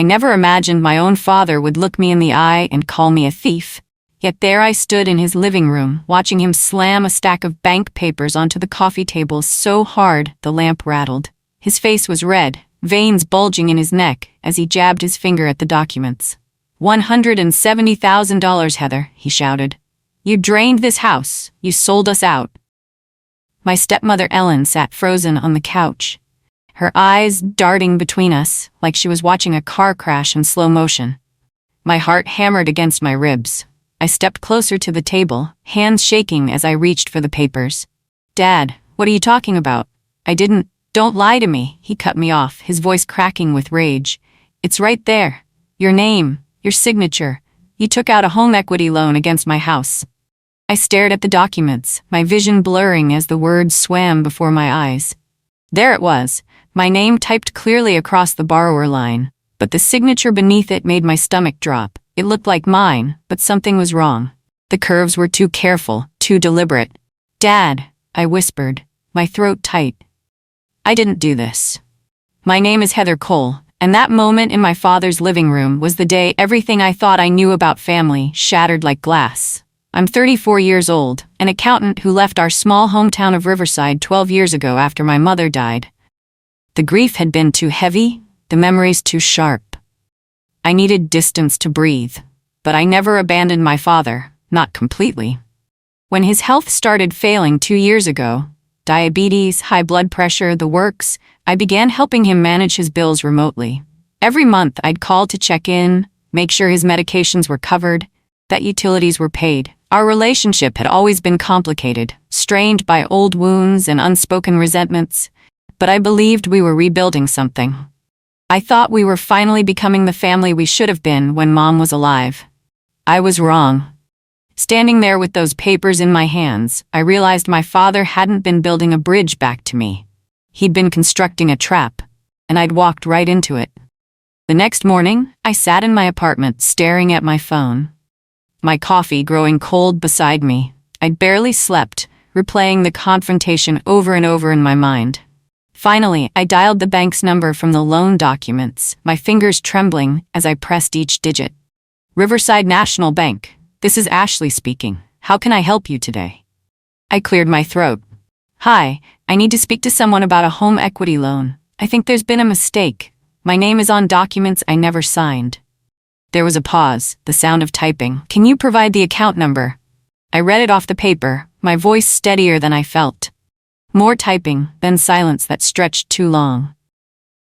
I never imagined my own father would look me in the eye and call me a thief. Yet there I stood in his living room, watching him slam a stack of bank papers onto the coffee table so hard the lamp rattled. His face was red, veins bulging in his neck as he jabbed his finger at the documents. $170,000, Heather, he shouted. You drained this house. You sold us out. My stepmother Ellen sat frozen on the couch, her eyes darting between us like she was watching a car crash in slow motion. My heart hammered against my ribs. I stepped closer to the table, hands shaking as I reached for the papers. Dad, what are you talking about? Don't lie to me, he cut me off, his voice cracking with rage. It's right there. Your name, your signature. You took out a home equity loan against my house. I stared at the documents, my vision blurring as the words swam before my eyes. There it was, my name typed clearly across the borrower line, but the signature beneath it made my stomach drop. It looked like mine, but something was wrong. The curves were too careful, too deliberate. Dad, I whispered, my throat tight. I didn't do this. My name is Heather Cole, and that moment in my father's living room was the day everything I thought I knew about family shattered like glass. I'm 34 years old, an accountant who left our small hometown of Riverside 12 years ago after my mother died. The grief had been too heavy, the memories too sharp. I needed distance to breathe, but I never abandoned my father, not completely. When his health started failing 2 years ago, diabetes, high blood pressure, the works, I began helping him manage his bills remotely. Every month I'd call to check in, make sure his medications were covered, that utilities were paid. Our relationship had always been complicated, strained by old wounds and unspoken resentments, but I believed we were rebuilding something. I thought we were finally becoming the family we should have been when Mom was alive. I was wrong. Standing there with those papers in my hands, I realized my father hadn't been building a bridge back to me. He'd been constructing a trap, and I'd walked right into it. The next morning, I sat in my apartment staring at my phone, my coffee growing cold beside me. I'd barely slept, replaying the confrontation over and over in my mind. Finally, I dialed the bank's number from the loan documents, my fingers trembling as I pressed each digit. Riverside National Bank. This is Ashley speaking. How can I help you today? I cleared my throat. Hi, I need to speak to someone about a home equity loan. I think there's been a mistake. My name is on documents I never signed. There was a pause, the sound of typing. Can you provide the account number? I read it off the paper, my voice steadier than I felt. More typing, then silence that stretched too long.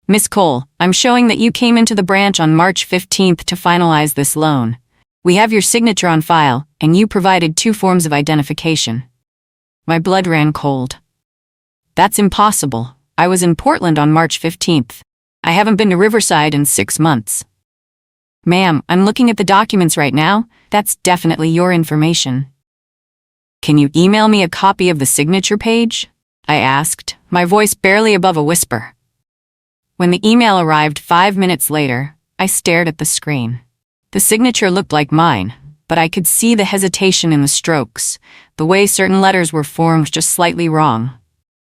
Miss Cole, I'm showing that you came into the branch on March 15th to finalize this loan. We have your signature on file, and you provided 2 forms of identification. My blood ran cold. That's impossible. I was in Portland on March 15th. I haven't been to Riverside in 6 months. Ma'am, I'm looking at the documents right now. That's definitely your information. Can you email me a copy of the signature page? I asked, my voice barely above a whisper. When the email arrived 5 minutes later, I stared at the screen. The signature looked like mine, but I could see the hesitation in the strokes, the way certain letters were formed just slightly wrong.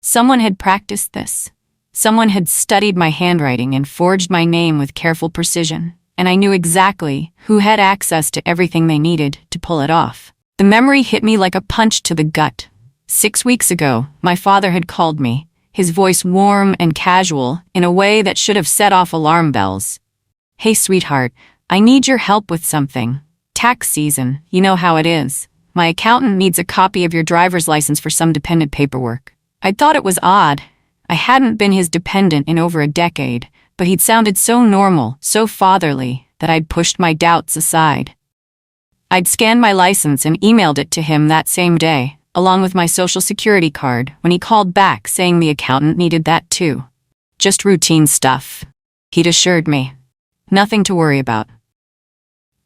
Someone had practiced this. Someone had studied my handwriting and forged my name with careful precision, and I knew exactly who had access to everything they needed to pull it off. The memory hit me like a punch to the gut. 6 weeks ago, my father had called me, his voice warm and casual in a way that should have set off alarm bells. Hey, sweetheart, I need your help with something. Tax season, you know how it is. My accountant needs a copy of your driver's license for some dependent paperwork. I thought it was odd. I hadn't been his dependent in over a decade, but he'd sounded so normal, so fatherly, that I'd pushed my doubts aside. I'd scanned my license and emailed it to him that same day, along with my social security card, when he called back saying the accountant needed that too. Just routine stuff, he'd assured me. Nothing to worry about.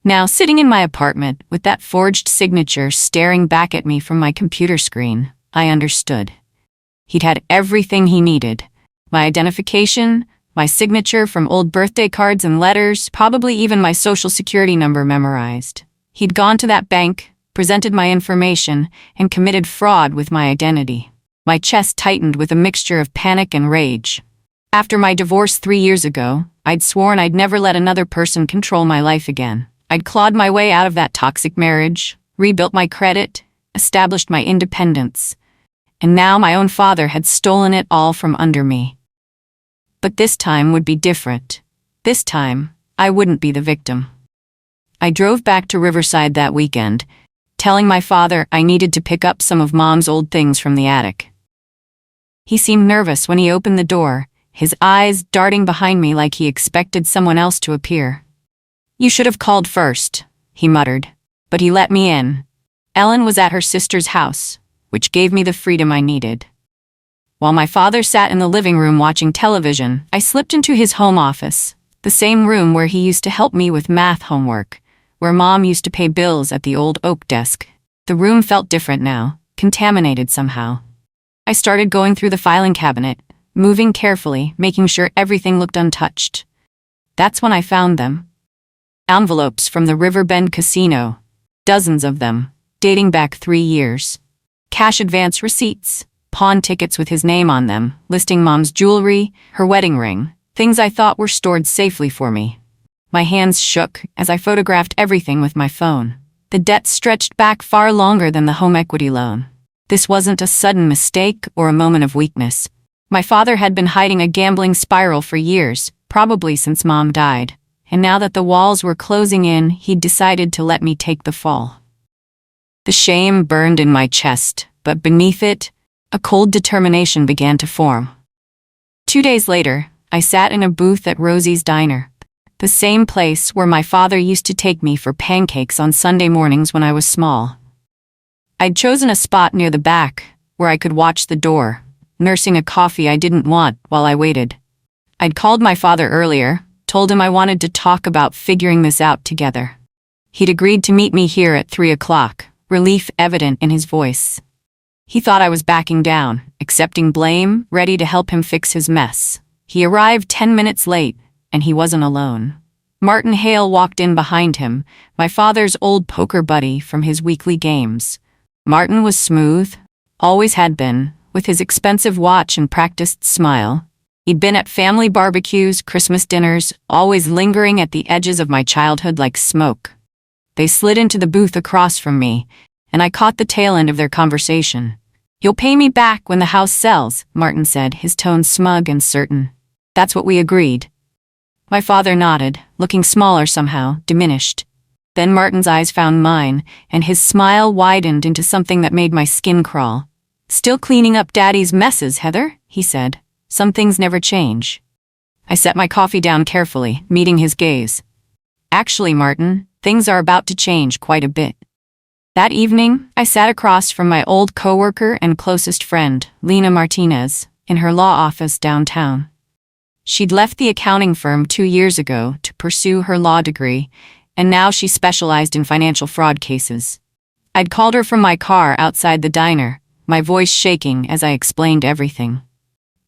Now, sitting in my apartment with that forged signature staring back at me from my computer screen, I understood. He'd had everything he needed. My identification, my signature from old birthday cards and letters, probably even my social security number memorized. He'd gone to that bank, presented my information, and committed fraud with my identity. My chest tightened with a mixture of panic and rage. After my divorce 3 years ago, I'd sworn I'd never let another person control my life again. I'd clawed my way out of that toxic marriage, rebuilt my credit, established my independence, and now my own father had stolen it all from under me. But this time would be different. This time, I wouldn't be the victim. I drove back to Riverside that weekend, telling my father I needed to pick up some of Mom's old things from the attic. He seemed nervous when he opened the door, his eyes darting behind me like he expected someone else to appear. "You should have called first," he muttered, but he let me in. Ellen was at her sister's house, which gave me the freedom I needed. While my father sat in the living room watching television, I slipped into his home office, the same room where he used to help me with math homework, where Mom used to pay bills at the old oak desk. The room felt different now, contaminated somehow. I started going through the filing cabinet, moving carefully, making sure everything looked untouched. That's when I found them. Envelopes from the Riverbend Casino, dozens of them, dating back 3 years. Cash advance receipts, pawn tickets with his name on them, listing Mom's jewelry, her wedding ring, things I thought were stored safely for me. My hands shook as I photographed everything with my phone. The debt stretched back far longer than the home equity loan. This wasn't a sudden mistake or a moment of weakness. My father had been hiding a gambling spiral for years, probably since Mom died, and now that the walls were closing in, he'd decided to let me take the fall. The shame burned in my chest, but beneath it, a cold determination began to form. 2 days later, I sat in a booth at Rosie's Diner, the same place where my father used to take me for pancakes on Sunday mornings when I was small. I'd chosen a spot near the back, where I could watch the door, nursing a coffee I didn't want while I waited. I'd called my father earlier, told him I wanted to talk about figuring this out together. He'd agreed to meet me here at 3 o'clock, relief evident in his voice. He thought I was backing down, accepting blame, ready to help him fix his mess. He arrived 10 minutes late, and he wasn't alone. Martin Hale walked in behind him, my father's old poker buddy from his weekly games. Martin was smooth, always had been, with his expensive watch and practiced smile. He'd been at family barbecues, Christmas dinners, always lingering at the edges of my childhood like smoke. They slid into the booth across from me, and I caught the tail end of their conversation. "You'll pay me back when the house sells," Martin said, his tone smug and certain. "That's what we agreed." My father nodded, looking smaller somehow, diminished. Then Martin's eyes found mine, and his smile widened into something that made my skin crawl. "Still cleaning up Daddy's messes, Heather?" he said. "Some things never change." I set my coffee down carefully, meeting his gaze. "Actually, Martin, things are about to change quite a bit." That evening, I sat across from my old coworker and closest friend, Lena Martinez, in her law office downtown. She'd left the accounting firm 2 years ago to pursue her law degree, and now she specialized in financial fraud cases. I'd called her from my car outside the diner, my voice shaking as I explained everything.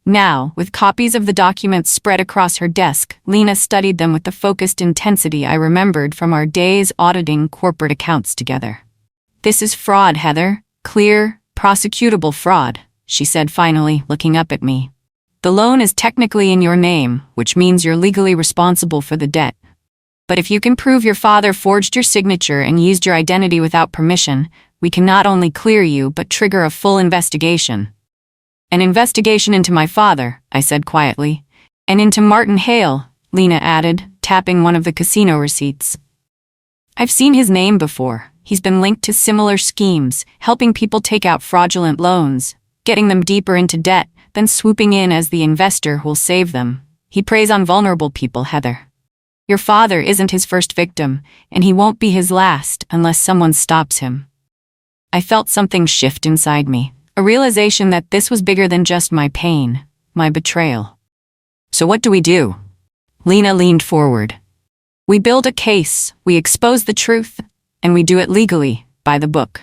Now, with copies of the documents spread across her desk, Lena studied them with the focused intensity I remembered from our days auditing corporate accounts together. "This is fraud, Heather. Clear, prosecutable fraud," she said finally, looking up at me. "The loan is technically in your name, which means you're legally responsible for the debt. But if you can prove your father forged your signature and used your identity without permission, we can not only clear you but trigger a full investigation." "An investigation into my father," I said quietly. "And into Martin Hale," Lena added, tapping one of the casino receipts. "I've seen his name before. He's been linked to similar schemes, helping people take out fraudulent loans, getting them deeper into debt, then swooping in as the investor who'll save them. He preys on vulnerable people, Heather. Your father isn't his first victim, and he won't be his last unless someone stops him." I felt something shift inside me, a realization that this was bigger than just my pain, my betrayal. "So what do we do?" Lena leaned forward. "We build a case, we expose the truth, and we do it legally, by the book.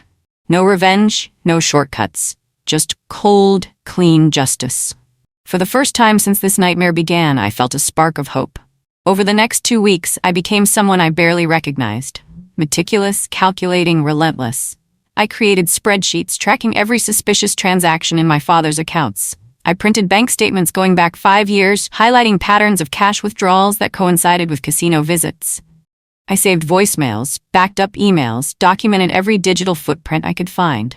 No revenge, no shortcuts. Just cold, clean justice." For the first time since this nightmare began, I felt a spark of hope. Over the next 2 weeks, I became someone I barely recognized. Meticulous, calculating, relentless. I created spreadsheets tracking every suspicious transaction in my father's accounts. I printed bank statements going back 5 years, highlighting patterns of cash withdrawals that coincided with casino visits. I saved voicemails, backed up emails, documented every digital footprint I could find.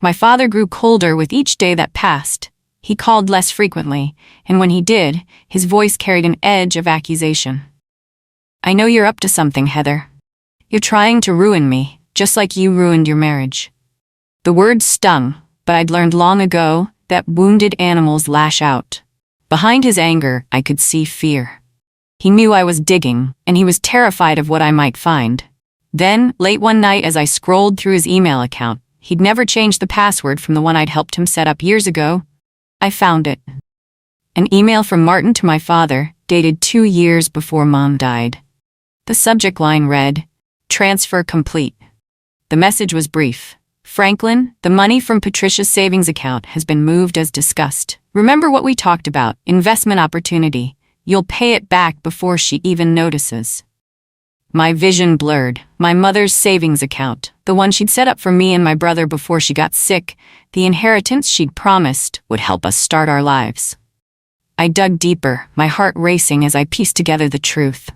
My father grew colder with each day that passed. He called less frequently, and when he did, his voice carried an edge of accusation. "I know you're up to something, Heather. You're trying to ruin me, just like you ruined your marriage." The words stung, but I'd learned long ago that wounded animals lash out. Behind his anger, I could see fear. He knew I was digging, and he was terrified of what I might find. Then, late one night as I scrolled through his email account, he'd never changed the password from the one I'd helped him set up years ago. I found it. An email from Martin to my father, dated 2 years before Mom died. The subject line read, "Transfer complete." The message was brief. "Franklin, the money from Patricia's savings account has been moved as discussed. Remember what we talked about, investment opportunity. You'll pay it back before she even notices." My vision blurred. My mother's savings account, the one she'd set up for me and my brother before she got sick, the inheritance she'd promised would help us start our lives. I dug deeper, my heart racing as I pieced together the truth.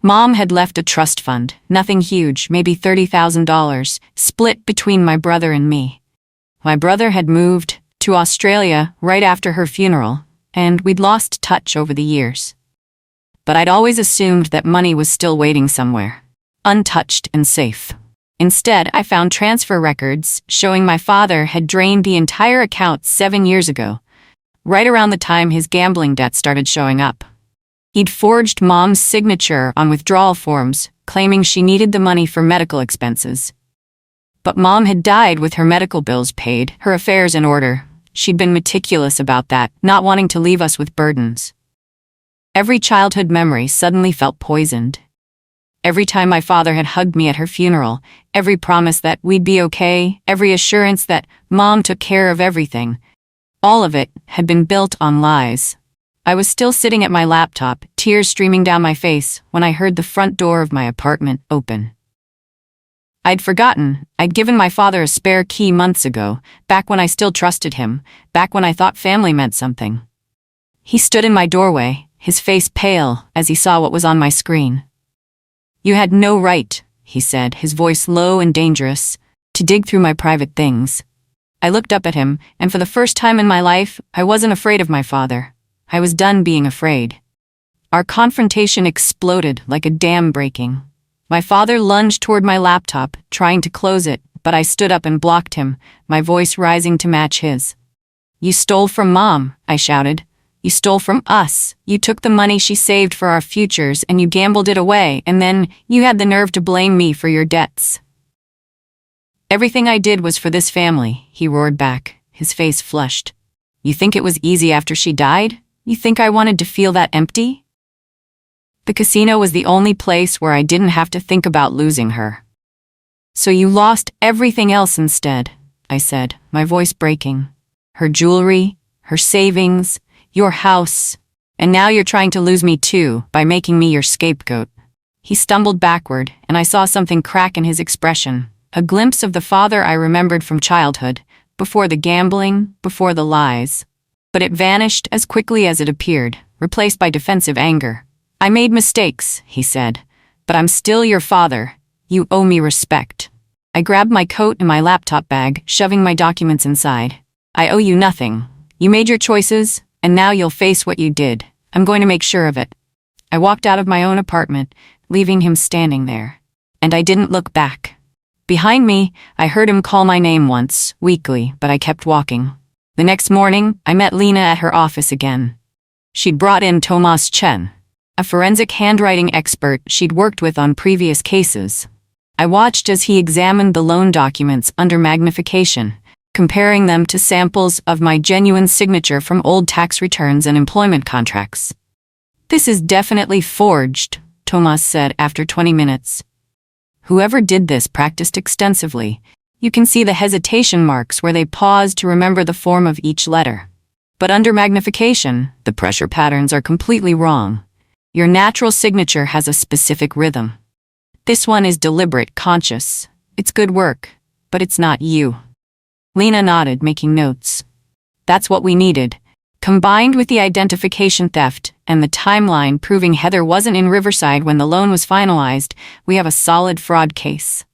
Mom had left a trust fund, nothing huge, maybe $30,000, split between my brother and me. My brother had moved to Australia right after her funeral, and we'd lost touch over the years. But I'd always assumed that money was still waiting somewhere, untouched and safe. Instead, I found transfer records showing my father had drained the entire account 7 years ago, right around the time his gambling debt started showing up. He'd forged Mom's signature on withdrawal forms, claiming she needed the money for medical expenses. But Mom had died with her medical bills paid, her affairs in order. She'd been meticulous about that, not wanting to leave us with burdens. Every childhood memory suddenly felt poisoned. Every time my father had hugged me at her funeral, every promise that we'd be okay, every assurance that Mom took care of everything, all of it had been built on lies. I was still sitting at my laptop, tears streaming down my face, when I heard the front door of my apartment open. I'd forgotten. I'd given my father a spare key months ago, back when I still trusted him, back when I thought family meant something. He stood in my doorway, his face pale as he saw what was on my screen. "You had no right," he said, his voice low and dangerous, "to dig through my private things." I looked up at him, and for the first time in my life, I wasn't afraid of my father. I was done being afraid. Our confrontation exploded like a dam breaking. My father lunged toward my laptop, trying to close it, but I stood up and blocked him, my voice rising to match his. "You stole from Mom," I shouted. "You stole from us. You took the money she saved for our futures and you gambled it away, and then you had the nerve to blame me for your debts." "Everything I did was for this family," he roared back, his face flushed. "You think it was easy after she died? You think I wanted to feel that empty?" The casino was the only place where I didn't have to think about losing her. "So you lost everything else instead," I said, my voice breaking. "Her jewelry, her savings, your house, and now you're trying to lose me too by making me your scapegoat." He stumbled backward, and I saw something crack in his expression, a glimpse of the father I remembered from childhood, before the gambling, before the lies. But it vanished as quickly as it appeared, replaced by defensive anger. "I made mistakes," he said, "but I'm still your father. You owe me respect." I grabbed my coat and my laptop bag, shoving my documents inside. "I owe you nothing. You made your choices, and now you'll face what you did. I'm going to make sure of it." I walked out of my own apartment, leaving him standing there. And I didn't look back. Behind me, I heard him call my name once, weakly, but I kept walking. The next morning, I met Lena at her office again. She'd brought in Tomas Chen, a forensic handwriting expert she'd worked with on previous cases. I watched as he examined the loan documents under magnification, comparing them to samples of my genuine signature from old tax returns and employment contracts. "This is definitely forged," Tomas said after 20 minutes. "Whoever did this practiced extensively. You can see the hesitation marks where they paused to remember the form of each letter. But under magnification, the pressure patterns are completely wrong. Your natural signature has a specific rhythm. This one is deliberate, conscious. It's good work, but it's not you." Lena nodded, making notes. "That's what we needed. Combined with the identification theft and the timeline proving Heather wasn't in Riverside when the loan was finalized, we have a solid fraud case.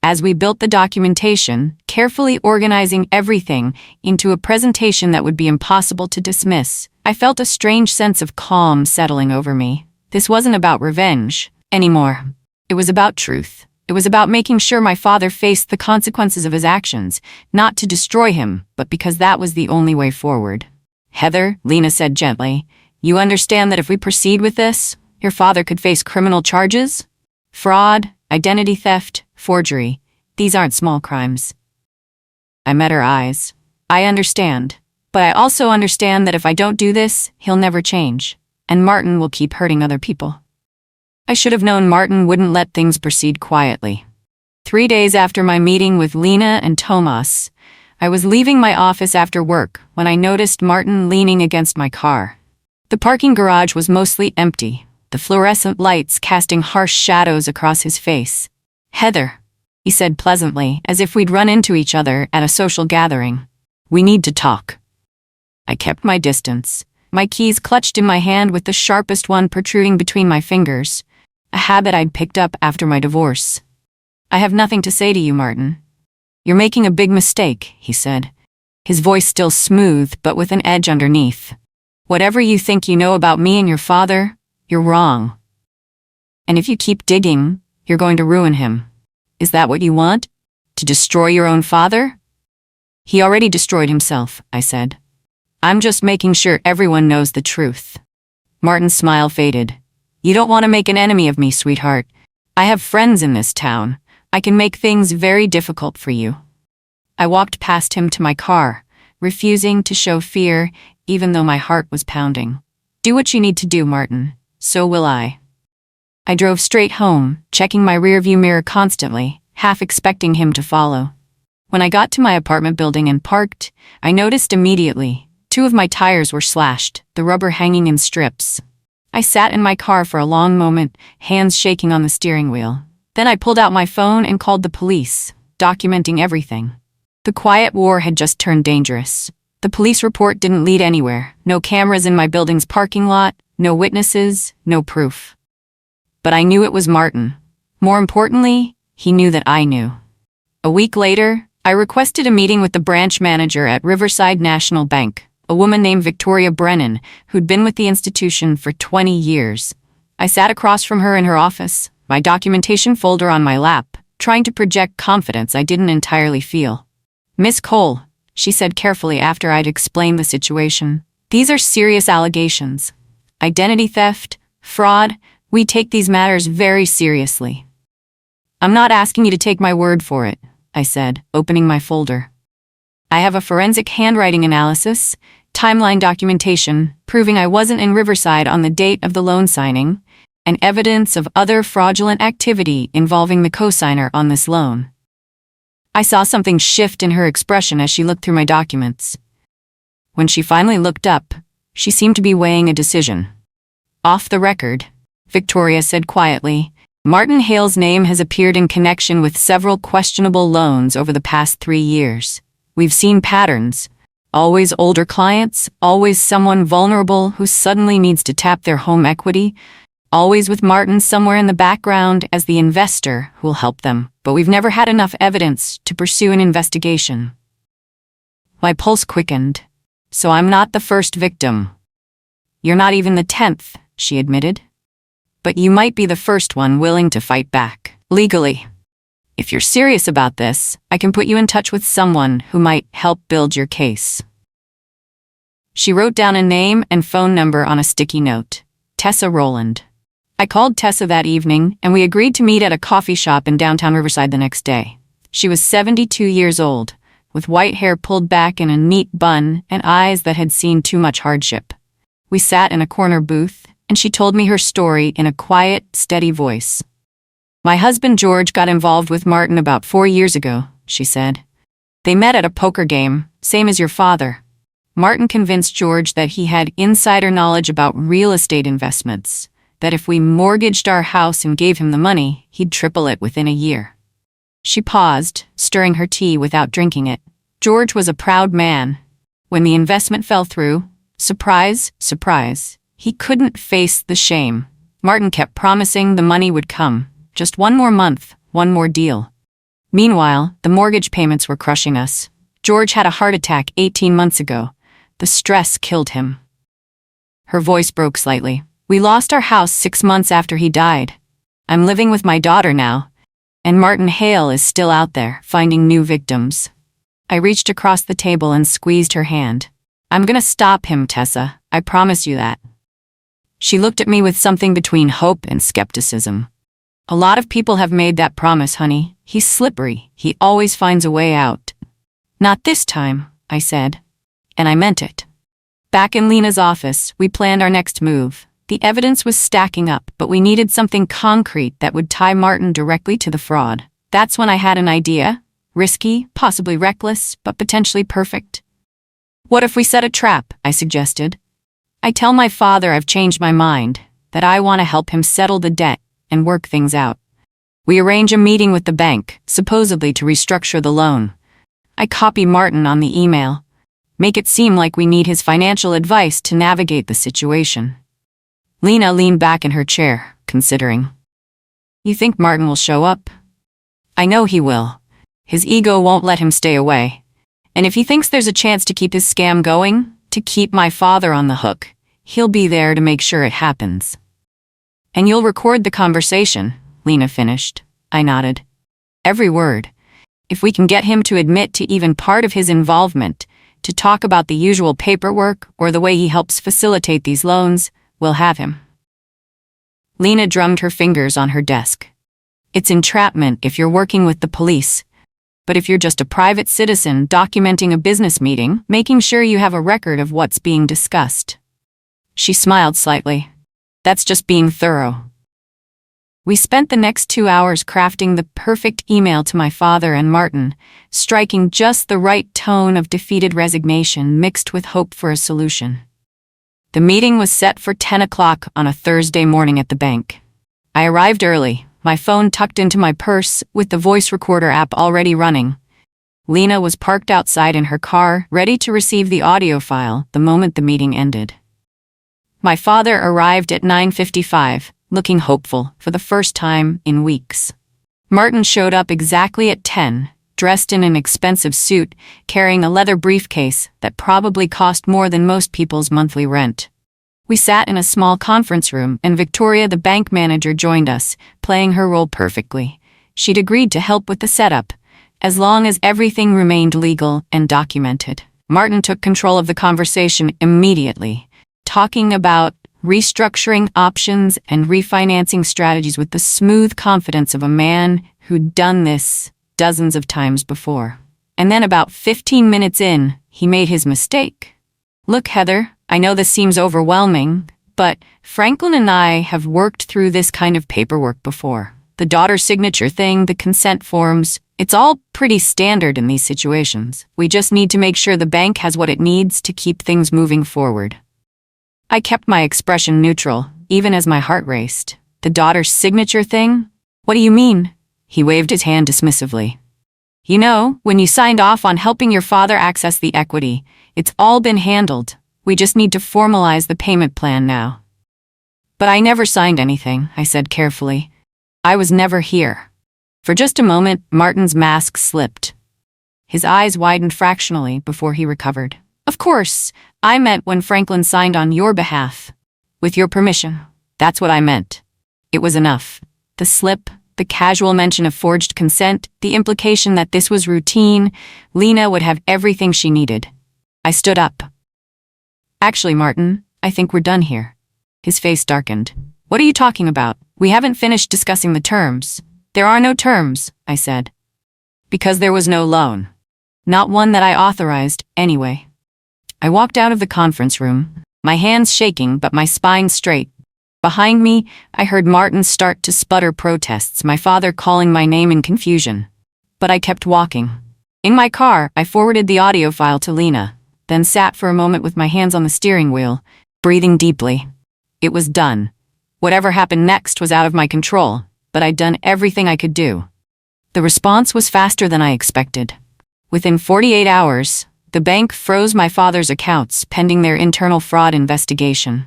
As we built the documentation, carefully organizing everything into a presentation that would be impossible to dismiss, I felt a strange sense of calm settling over me. This wasn't about revenge anymore. It was about truth. It was about making sure my father faced the consequences of his actions, not to destroy him, but because that was the only way forward. Heather, Lena said gently, you understand that if we proceed with this, your father could face criminal charges? Fraud, identity theft, forgery. These aren't small crimes. I met her eyes. I understand. But I also understand that if I don't do this, he'll never change. And Martin will keep hurting other people. I should have known Martin wouldn't let things proceed quietly. 3 days after my meeting with Lena and Tomas, I was leaving my office after work when I noticed Martin leaning against my car. The parking garage was mostly empty, the fluorescent lights casting harsh shadows across his face. Heather, he said pleasantly, as if we'd run into each other at a social gathering. We need to talk. I kept my distance, my keys clutched in my hand with the sharpest one protruding between my fingers, a habit I'd picked up after my divorce. I have nothing to say to you, Martin. You're making a big mistake, he said, his voice still smooth but with an edge underneath. Whatever you think you know about me and your father, you're wrong. And if you keep digging, you're going to ruin him. Is that what you want? To destroy your own father? He already destroyed himself, I said. I'm just making sure everyone knows the truth. Martin's smile faded. You don't want to make an enemy of me, sweetheart. I have friends in this town. I can make things very difficult for you. I walked past him to my car, refusing to show fear, even though my heart was pounding. Do what you need to do, Martin. So will I. I drove straight home, checking my rearview mirror constantly, half expecting him to follow. When I got to my apartment building and parked, I noticed immediately 2 of my tires were slashed, the rubber hanging in strips. I sat in my car for a long moment, hands shaking on the steering wheel. Then I pulled out my phone and called the police, documenting everything. The quiet war had just turned dangerous. The police report didn't lead anywhere. No cameras in my building's parking lot, no witnesses, no proof. But I knew it was Martin. More importantly, he knew that I knew. A week later, I requested a meeting with the branch manager at Riverside National Bank, a woman named Victoria Brennan, who'd been with the institution for 20 years. I sat across from her in her office, my documentation folder on my lap, trying to project confidence I didn't entirely feel. Miss Cole, she said carefully after I'd explained the situation, these are serious allegations. Identity theft, fraud, we take these matters very seriously. I'm not asking you to take my word for it, I said, opening my folder. I have a forensic handwriting analysis, timeline documentation proving I wasn't in Riverside on the date of the loan signing, and evidence of other fraudulent activity involving the cosigner on this loan. I saw something shift in her expression as she looked through my documents. When she finally looked up, she seemed to be weighing a decision. Off the record, Victoria said quietly, Martin Hale's name has appeared in connection with several questionable loans over the past 3 years. We've seen patterns. Always older clients, always someone vulnerable who suddenly needs to tap their home equity, always with Martin somewhere in the background as the investor who'll help them, but we've never had enough evidence to pursue an investigation. My pulse quickened. So I'm not the first victim. You're not even the 10th, she admitted. But you might be the first one willing to fight back, legally. If you're serious about this, I can put you in touch with someone who might help build your case. She wrote down a name and phone number on a sticky note. Tessa Rowland. I called Tessa that evening, and we agreed to meet at a coffee shop in downtown Riverside the next day. She was 72 years old, with white hair pulled back in a neat bun and eyes that had seen too much hardship. We sat in a corner booth, and she told me her story in a quiet, steady voice. My husband George got involved with Martin about 4 years ago, she said. They met at a poker game, same as your father. Martin convinced George that he had insider knowledge about real estate investments, that if we mortgaged our house and gave him the money, he'd triple it within a year. She paused, stirring her tea without drinking it. George was a proud man. When the investment fell through, Surprise, surprise. He couldn't face the shame. Martin kept promising the money would come. Just one more month, one more deal. Meanwhile, the mortgage payments were crushing us. George had a heart attack 18 months ago. The stress killed him. Her voice broke slightly. We lost our house 6 months after he died. I'm living with my daughter now, and Martin Hale is still out there, finding new victims. I reached across the table and squeezed her hand. I'm gonna stop him, Tessa. I promise you that. She looked at me with something between hope and skepticism. A lot of people have made that promise, honey. He's slippery. He always finds a way out. Not this time, I said. And I meant it. Back in Lena's office, we planned our next move. The evidence was stacking up, but we needed something concrete that would tie Martin directly to the fraud. That's when I had an idea. Risky, possibly reckless, but potentially perfect. What if we set a trap? I suggested. I tell my father I've changed my mind, that I want to help him settle the debt and work things out. We arrange a meeting with the bank, supposedly to restructure the loan. I copy Martin on the email. Make it seem like we need his financial advice to navigate the situation. Lena leaned back in her chair, considering. You think Martin will show up? I know he will. His ego won't let him stay away. And if he thinks there's a chance to keep his scam going, to keep my father on the hook, he'll be there to make sure it happens. And you'll record the conversation, Lena finished. I nodded. Every word. If we can get him to admit to even part of his involvement, to talk about the usual paperwork or the way he helps facilitate these loans, we'll have him. Lena drummed her fingers on her desk. It's entrapment if you're working with the police. But if you're just a private citizen documenting a business meeting, making sure you have a record of what's being discussed. She smiled slightly. That's just being thorough. We spent the next 2 hours crafting the perfect email to my father and Martin, striking just the right tone of defeated resignation mixed with hope for a solution. The meeting was set for 10 o'clock on a Thursday morning at the bank. I arrived early, my phone tucked into my purse with the voice recorder app already running. Lena was parked outside in her car, ready to receive the audio file the moment the meeting ended. My father arrived at 9:55, looking hopeful for the first time in weeks. Martin showed up exactly at 10, dressed in an expensive suit, carrying a leather briefcase that probably cost more than most people's monthly rent. We sat in a small conference room, and Victoria, the bank manager, joined us, playing her role perfectly. She'd agreed to help with the setup, as long as everything remained legal and documented. Martin took control of the conversation immediately, talking about restructuring options and refinancing strategies with the smooth confidence of a man who'd done this dozens of times before. And then about 15 minutes in, he made his mistake. Look, Heather, I know this seems overwhelming, but Franklin and I have worked through this kind of paperwork before. The daughter signature thing, the consent forms, it's all pretty standard in these situations. We just need to make sure the bank has what it needs to keep things moving forward. I kept my expression neutral, even as my heart raced. The daughter's signature thing? What do you mean? He waved his hand dismissively. You know, when you signed off on helping your father access the equity, it's all been handled. We just need to formalize the payment plan now. But I never signed anything, I said carefully. I was never here. For just a moment, Martin's mask slipped. His eyes widened fractionally before he recovered. Of course, I meant when Franklin signed on your behalf. With your permission. That's what I meant. It was enough. The slip, the casual mention of forged consent, the implication that this was routine, Lena would have everything she needed. I stood up. Actually, Martin, I think we're done here. His face darkened. What are you talking about? We haven't finished discussing the terms. There are no terms, I said. Because there was no loan. Not one that I authorized, anyway. I walked out of the conference room, my hands shaking but my spine straight. Behind me, I heard Martin start to sputter protests, my father calling my name in confusion. But I kept walking. In my car, I forwarded the audio file to Lena, then sat for a moment with my hands on the steering wheel, breathing deeply. It was done. Whatever happened next was out of my control, but I'd done everything I could do. The response was faster than I expected. Within 48 hours, The bank froze my father's accounts pending their internal fraud investigation.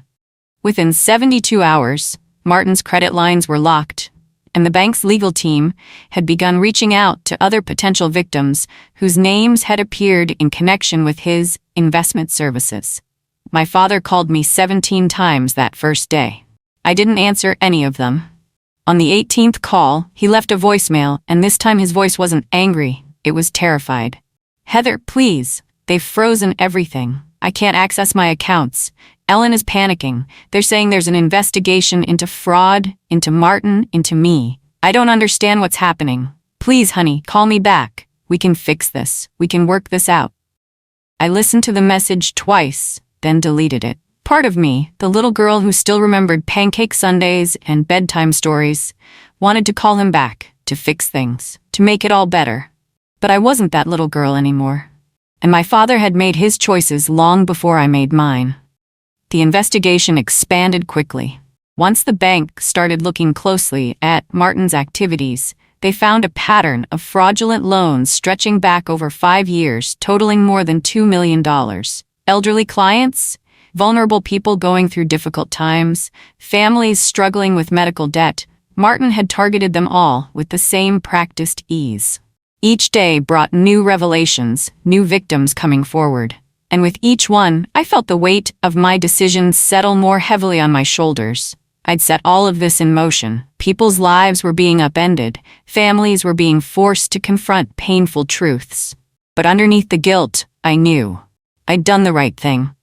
Within 72 hours, Martin's credit lines were locked, and the bank's legal team had begun reaching out to other potential victims whose names had appeared in connection with his investment services. My father called me 17 times that first day. I didn't answer any of them. On the 18th call, he left a voicemail, and this time his voice wasn't angry, it was terrified. "Heather, please, they've frozen everything. I can't access my accounts. Ellen is panicking. They're saying there's an investigation into fraud, into Martin, into me. I don't understand what's happening. Please, honey, call me back. We can fix this. We can work this out." I listened to the message twice, then deleted it. Part of me, the little girl who still remembered pancake sundaes and bedtime stories, wanted to call him back, to fix things, to make it all better. But I wasn't that little girl anymore. And my father had made his choices long before I made mine. The investigation expanded quickly. Once the bank started looking closely at Martin's activities, they found a pattern of fraudulent loans stretching back over 5 years, totaling more than $2 million. Elderly clients, vulnerable people going through difficult times, families struggling with medical debt, Martin had targeted them all with the same practiced ease. Each day brought new revelations, new victims coming forward. And with each one, I felt the weight of my decisions settle more heavily on my shoulders. I'd set all of this in motion. People's lives were being upended. Families were being forced to confront painful truths. But underneath the guilt, I knew I'd done the right thing.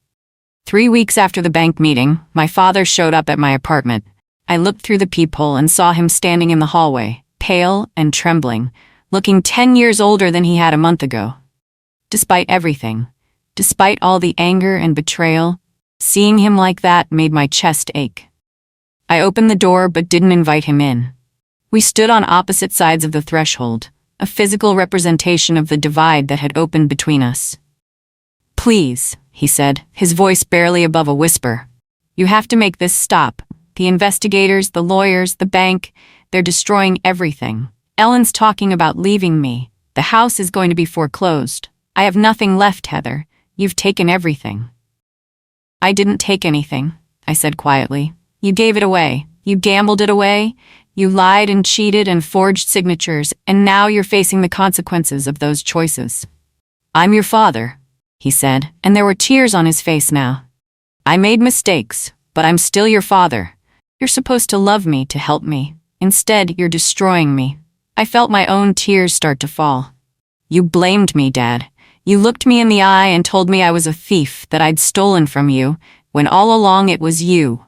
3 weeks after the bank meeting, my father showed up at my apartment. I looked through the peephole and saw him standing in the hallway, pale and trembling, looking 10 years older than he had a month ago. Despite everything, despite all the anger and betrayal, seeing him like that made my chest ache. I opened the door but didn't invite him in. We stood on opposite sides of the threshold, a physical representation of the divide that had opened between us. "Please," he said, his voice barely above a whisper. "You have to make this stop. The investigators, the lawyers, the bank, they're destroying everything. Ellen's talking about leaving me. The house is going to be foreclosed. I have nothing left, Heather. You've taken everything." "I didn't take anything," I said quietly. "You gave it away. You gambled it away. You lied and cheated and forged signatures, and now you're facing the consequences of those choices." "I'm your father," he said, and there were tears on his face now. "I made mistakes, but I'm still your father. You're supposed to love me, to help me. Instead, you're destroying me." I felt my own tears start to fall. "You blamed me, Dad. You looked me in the eye and told me I was a thief, that I'd stolen from you, when all along it was you.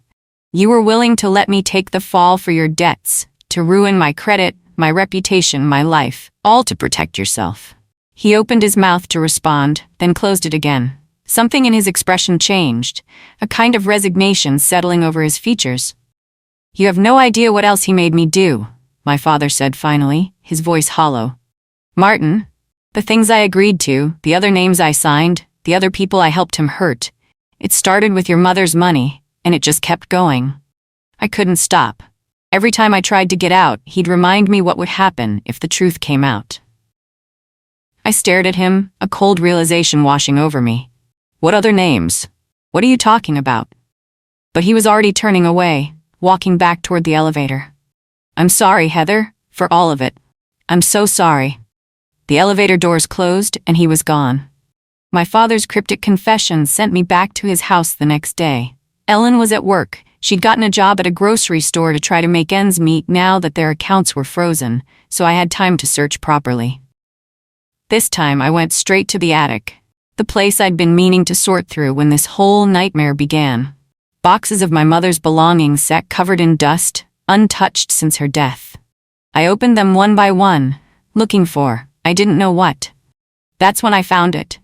You were willing to let me take the fall for your debts, to ruin my credit, my reputation, my life, all to protect yourself." He opened his mouth to respond, then closed it again. Something in his expression changed, a kind of resignation settling over his features. "You have no idea what else he made me do," my father said finally, his voice hollow. "Martin, the things I agreed to, the other names I signed, the other people I helped him hurt. It started with your mother's money, and it just kept going. I couldn't stop. Every time I tried to get out, he'd remind me what would happen if the truth came out." I stared at him, a cold realization washing over me. "What other names? What are you talking about?" But he was already turning away, walking back toward the elevator. "I'm sorry, Heather, for all of it. I'm so sorry." The elevator doors closed and he was gone. My father's cryptic confession sent me back to his house the next day. Ellen was at work. She'd gotten a job at a grocery store to try to make ends meet now that their accounts were frozen, so I had time to search properly. This time I went straight to the attic, the place I'd been meaning to sort through when this whole nightmare began. Boxes of my mother's belongings sat covered in dust, untouched since her death. I opened them one by one, looking for, I didn't know what. That's when I found it,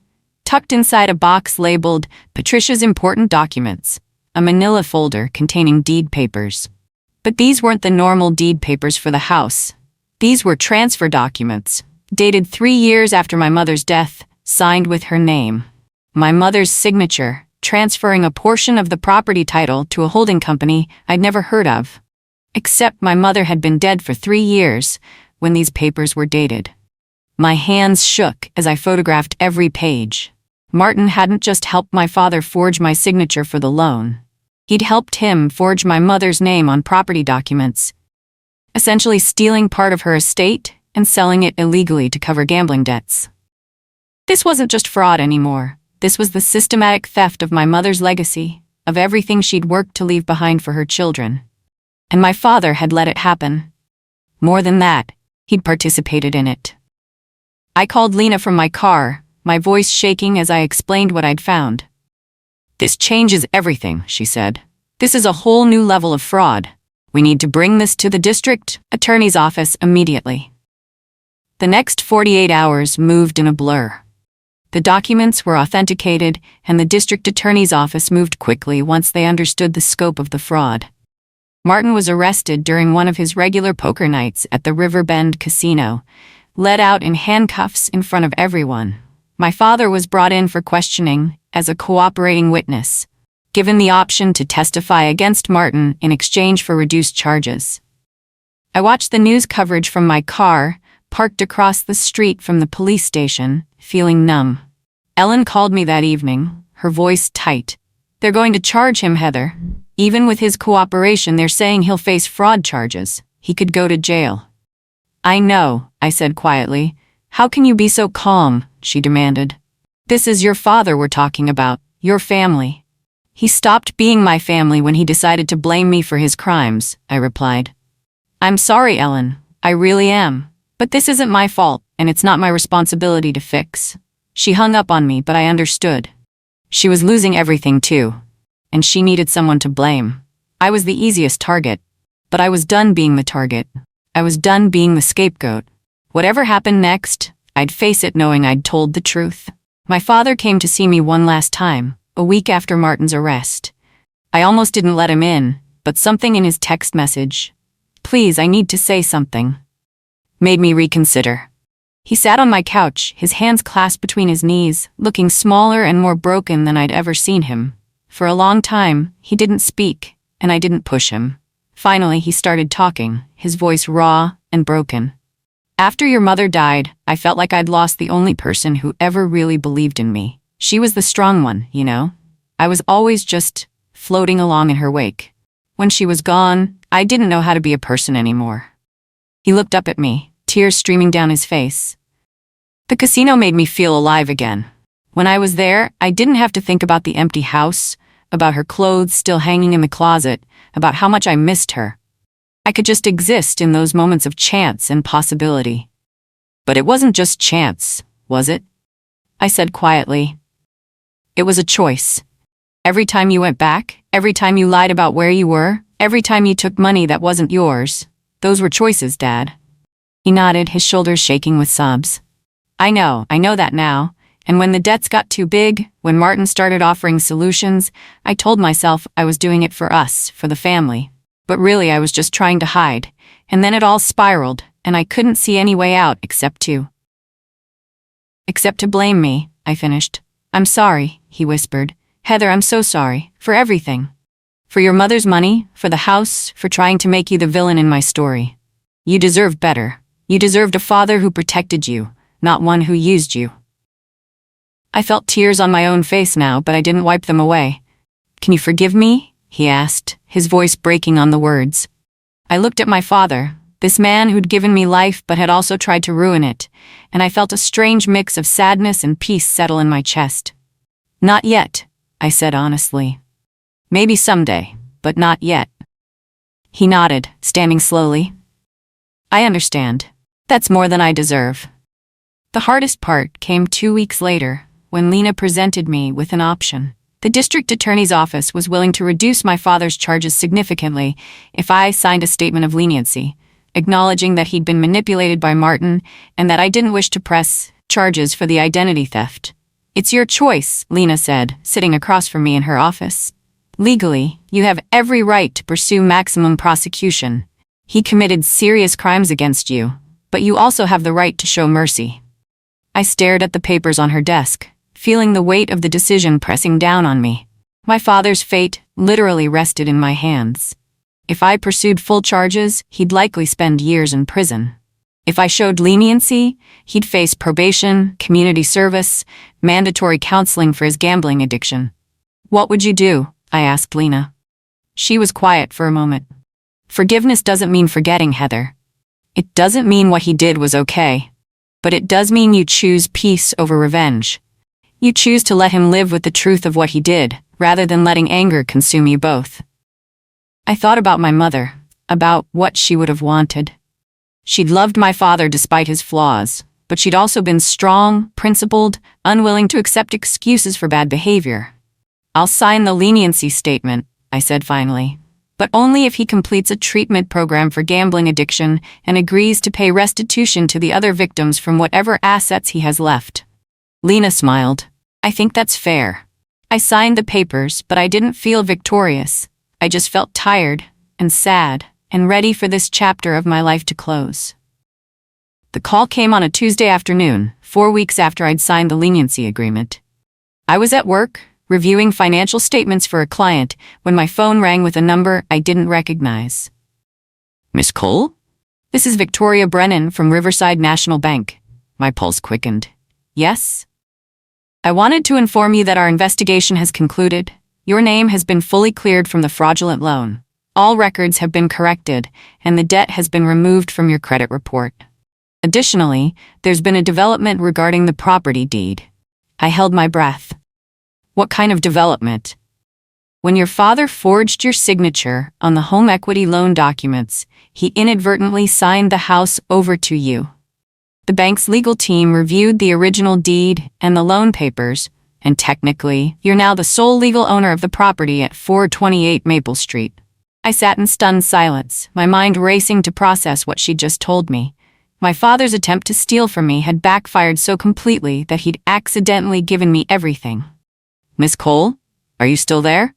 tucked inside a box labeled Patricia's Important Documents, a manila folder containing deed papers. But these weren't the normal deed papers for the house. These were transfer documents, dated 3 years after my mother's death, signed with her name. My mother's signature, transferring a portion of the property title to a holding company I'd never heard of. Except my mother had been dead for 3 years when these papers were dated. My hands shook as I photographed every page. Martin hadn't just helped my father forge my signature for the loan. He'd helped him forge my mother's name on property documents, essentially stealing part of her estate and selling it illegally to cover gambling debts. This wasn't just fraud anymore. This was the systematic theft of my mother's legacy, of everything she'd worked to leave behind for her children. And my father had let it happen. More than that, he'd participated in it. I called Lena from my car, my voice shaking as I explained what I'd found. "This changes everything," she said. "This is a whole new level of fraud. We need to bring this to the district attorney's office immediately." The next 48 hours moved in a blur. The documents were authenticated, and the district attorney's office moved quickly once they understood the scope of the fraud. Martin was arrested during one of his regular poker nights at the Riverbend Casino, led out in handcuffs in front of everyone. My father was brought in for questioning as a cooperating witness, given the option to testify against Martin in exchange for reduced charges. I watched the news coverage from my car, parked across the street from the police station, feeling numb. Ellen called me that evening, her voice tight. "They're going to charge him, Heather. Even with his cooperation, they're saying he'll face fraud charges. He could go to jail." "I know," I said quietly. "How can you be so calm?" she demanded. "This is your father we're talking about, your family." "He stopped being my family when he decided to blame me for his crimes," I replied. "I'm sorry, Ellen. I really am. But this isn't my fault, and it's not my responsibility to fix." She hung up on me, but I understood. She was losing everything too, and she needed someone to blame. I was the easiest target, but I was done being the target. I was done being the scapegoat. Whatever happened next, I'd face it knowing I'd told the truth. My father came to see me one last time, a week after Martin's arrest. I almost didn't let him in, but something in his text message, "Please, I need to say something," made me reconsider. He sat on my couch, his hands clasped between his knees, looking smaller and more broken than I'd ever seen him. For a long time, he didn't speak, and I didn't push him. Finally, he started talking, his voice raw and broken. "After your mother died, I felt like I'd lost the only person who ever really believed in me. She was the strong one, you know? I was always just floating along in her wake. When she was gone, I didn't know how to be a person anymore." He looked up at me, tears streaming down his face. "The casino made me feel alive again. When I was there, I didn't have to think about the empty house, about her clothes still hanging in the closet, about how much I missed her. I could just exist in those moments of chance and possibility." "But it wasn't just chance, was it?" I said quietly. "It was a choice. Every time you went back, every time you lied about where you were, every time you took money that wasn't yours, those were choices, Dad." He nodded, his shoulders shaking with sobs. I know that now. And when the debts got too big, when Martin started offering solutions, I told myself I was doing it for us, for the family. But really I was just trying to hide. And then it all spiraled, and I couldn't see any way out except to blame me, I finished. "I'm sorry," he whispered. "Heather, I'm so sorry. For everything. For your mother's money, for the house, for trying to make you the villain in my story. You deserved better. You deserved a father who protected you, not one who used you." I felt tears on my own face now, but I didn't wipe them away. "Can you forgive me?" he asked, his voice breaking on the words. I looked at my father, this man who'd given me life but had also tried to ruin it, and I felt a strange mix of sadness and peace settle in my chest. "Not yet," I said honestly. "Maybe someday, but not yet." He nodded, standing slowly. "I understand. That's more than I deserve." The hardest part came 2 weeks later, when Lena presented me with an option. The district attorney's office was willing to reduce my father's charges significantly if I signed a statement of leniency, acknowledging that he'd been manipulated by Martin and that I didn't wish to press charges for the identity theft. "It's your choice," Lena said, sitting across from me in her office. "Legally, you have every right to pursue maximum prosecution. He committed serious crimes against you, but you also have the right to show mercy." I stared at the papers on her desk, feeling the weight of the decision pressing down on me. My father's fate literally rested in my hands. If I pursued full charges, he'd likely spend years in prison. If I showed leniency, he'd face probation, community service, mandatory counseling for his gambling addiction. What would you do? I asked Lena. She was quiet for a moment. Forgiveness doesn't mean forgetting, Heather. It doesn't mean what he did was okay. But it does mean you choose peace over revenge. You choose to let him live with the truth of what he did, rather than letting anger consume you both. I thought about my mother, about what she would have wanted. She'd loved my father despite his flaws, but she'd also been strong, principled, unwilling to accept excuses for bad behavior. I'll sign the leniency statement, I said finally, but only if he completes a treatment program for gambling addiction and agrees to pay restitution to the other victims from whatever assets he has left. Lena smiled. I think that's fair. I signed the papers, but I didn't feel victorious. I just felt tired and sad and ready for this chapter of my life to close. The call came on a Tuesday afternoon, 4 weeks after I'd signed the leniency agreement. I was at work, reviewing financial statements for a client, when my phone rang with a number I didn't recognize. Miss Cole? This is Victoria Brennan from Riverside National Bank. My pulse quickened. Yes? I wanted to inform you that our investigation has concluded. Your name has been fully cleared from the fraudulent loan. All records have been corrected, and the debt has been removed from your credit report. Additionally, there's been a development regarding the property deed. I held my breath. What kind of development? When your father forged your signature on the home equity loan documents, he inadvertently signed the house over to you. The bank's legal team reviewed the original deed and the loan papers, and technically, you're now the sole legal owner of the property at 428 Maple Street. I sat in stunned silence, my mind racing to process what she'd just told me. My father's attempt to steal from me had backfired so completely that he'd accidentally given me everything. Miss Cole, are you still there?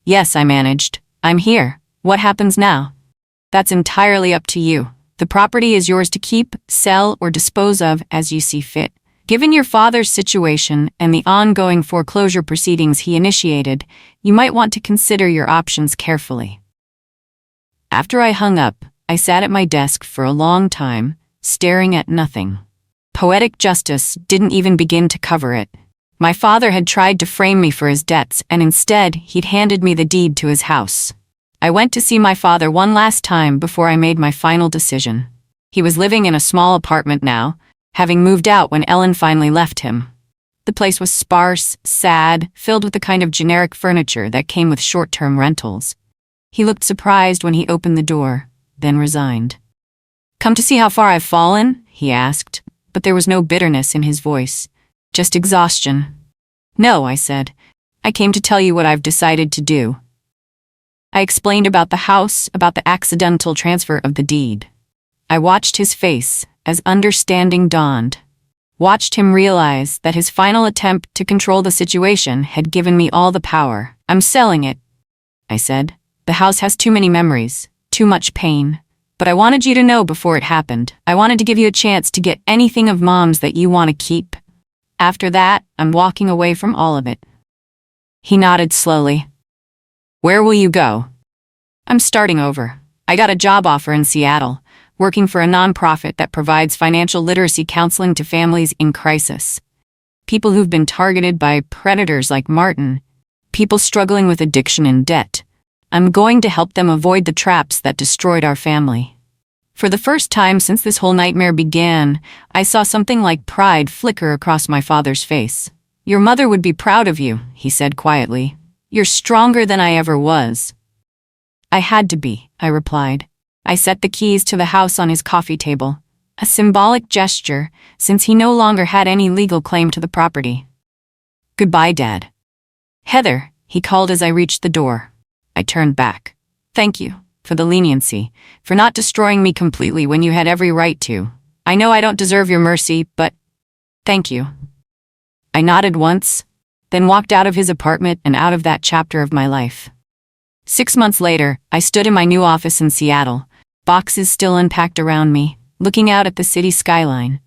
Yes, I managed. I'm here. What happens now? That's entirely up to you. The property is yours to keep, sell, or dispose of as you see fit. Given your father's situation and the ongoing foreclosure proceedings he initiated, you might want to consider your options carefully. After I hung up, I sat at my desk for a long time, staring at nothing. Poetic justice didn't even begin to cover it. My father had tried to frame me for his debts, and instead, he'd handed me the deed to his house. I went to see my father one last time before I made my final decision. He was living in a small apartment now, having moved out when Ellen finally left him. The place was sparse, sad, filled with the kind of generic furniture that came with short-term rentals. He looked surprised when he opened the door, then resigned. Come to see how far I've fallen? He asked, but there was no bitterness in his voice, just exhaustion. No, I said. I came to tell you what I've decided to do. I explained about the house, about the accidental transfer of the deed. I watched his face as understanding dawned. Watched him realize that his final attempt to control the situation had given me all the power. I'm selling it, I said. The house has too many memories, too much pain. But I wanted you to know before it happened. I wanted to give you a chance to get anything of Mom's that you want to keep. After that, I'm walking away from all of it. He nodded slowly. Where will you go? I'm starting over. I got a job offer in Seattle, working for a nonprofit that provides financial literacy counseling to families in crisis. People who've been targeted by predators like Martin. People struggling with addiction and debt. I'm going to help them avoid the traps that destroyed our family. For the first time since this whole nightmare began, I saw something like pride flicker across my father's face. Your mother would be proud of you, he said quietly. You're stronger than I ever was. I had to be, I replied. I set the keys to the house on his coffee table, a symbolic gesture, since he no longer had any legal claim to the property. Goodbye, Dad. Heather, he called as I reached the door. I turned back. Thank you for the leniency, for not destroying me completely when you had every right to. I know I don't deserve your mercy, but thank you. I nodded once, then walked out of his apartment and out of that chapter of my life. 6 months later, I stood in my new office in Seattle, boxes still unpacked around me, looking out at the city skyline.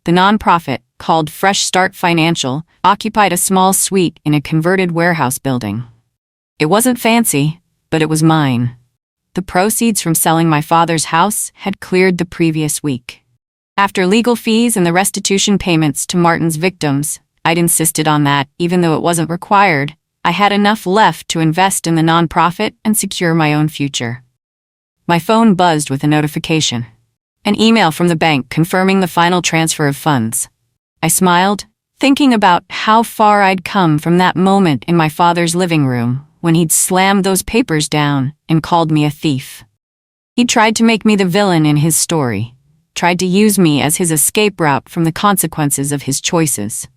The nonprofit, called Fresh Start Financial, occupied a small suite in a converted warehouse building. It wasn't fancy, but it was mine. The proceeds from selling my father's house had cleared the previous week. After legal fees and the restitution payments to Martin's victims, I'd insisted on that, even though it wasn't required. I had enough left to invest in the nonprofit and secure my own future. My phone buzzed with a notification. An email from the bank confirming the final transfer of funds. I smiled, thinking about how far I'd come from that moment in my father's living room when he'd slammed those papers down and called me a thief. He tried to make me the villain in his story, tried to use me as his escape route from the consequences of his choices.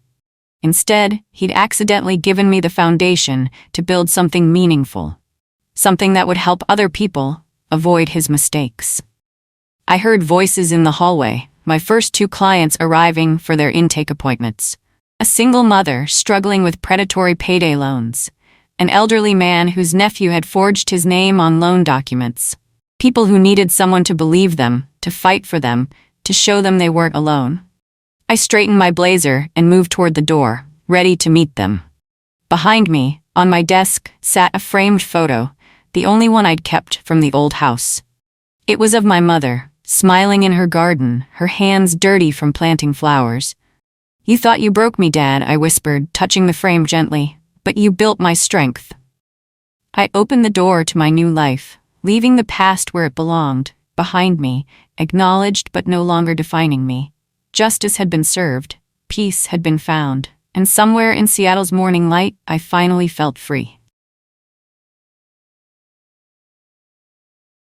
Instead, he'd accidentally given me the foundation to build something meaningful, something that would help other people avoid his mistakes. I heard voices in the hallway, my first 2 clients arriving for their intake appointments. A single mother struggling with predatory payday loans, an elderly man whose nephew had forged his name on loan documents. People who needed someone to believe them, to fight for them, to show them they weren't alone. I straightened my blazer and moved toward the door, ready to meet them. Behind me, on my desk, sat a framed photo, the only one I'd kept from the old house. It was of my mother, smiling in her garden, her hands dirty from planting flowers. "You thought you broke me, Dad," I whispered, touching the frame gently, "but you built my strength." I opened the door to my new life, leaving the past where it belonged, behind me, acknowledged but no longer defining me. Justice had been served, peace had been found, and somewhere in Seattle's morning light, I finally felt free.